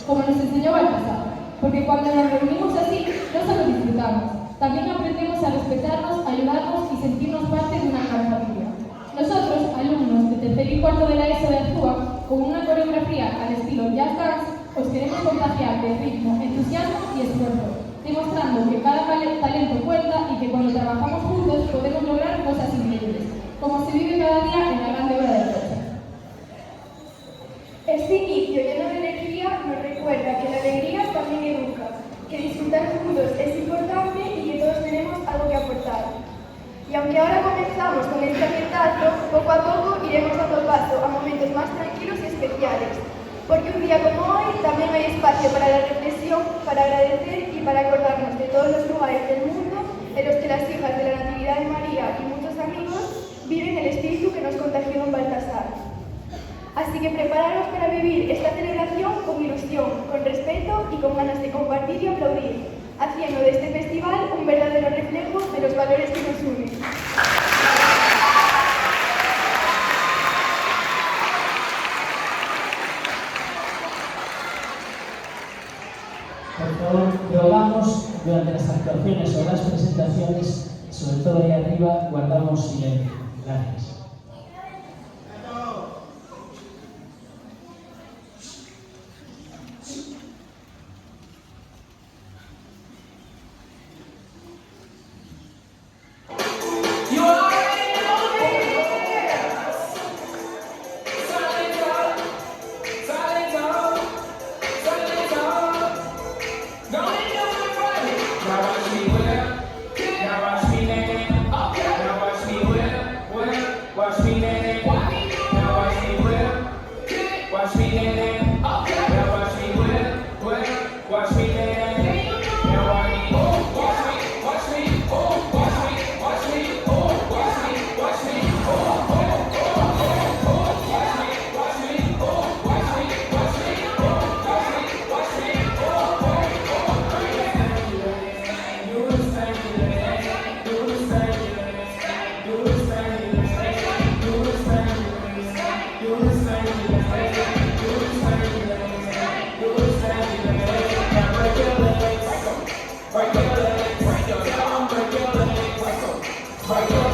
como nos enseñó Baltasar, porque cuando nos reunimos así, no solo disfrutamos, también aprendemos a respetarnos, ayudarnos y sentirnos parte de una gran familia. Nosotros, alumnos de tercer y cuarto de la ESO de Azúa, con una coreografía al estilo jazz dance, os queremos contagiar de ritmo, entusiasmo y esfuerzo, demostrando que cada talento cuenta y que cuando trabajamos juntos podemos lograr cosas increíbles, como se vive cada día en la grande obra de Rocha. Este inicio lleno de energía nos recuerda que la alegría también educa, que disfrutar juntos es importante y que todos tenemos algo que aportar. Y aunque ahora comenzamos con este ambientazo, poco a poco iremos dando paso a momentos más tranquilos y especiales, porque un día como hoy también hay espacio para la reflexión, para agradecer y para acordarnos de todos los lugares del mundo en los que las hijas de la Natividad de María y muchos amigos viven el espíritu que nos contagió don Baltasar. Así que prepararos para vivir esta celebración con ilusión, con respeto y con ganas de compartir y aplaudir, haciendo de este festival un verdadero reflejo de los valores que nos unen. Por favor, rogamos durante las actuaciones o las presentaciones, sobre todo ahí arriba, guardamos silencio. Gracias. Break your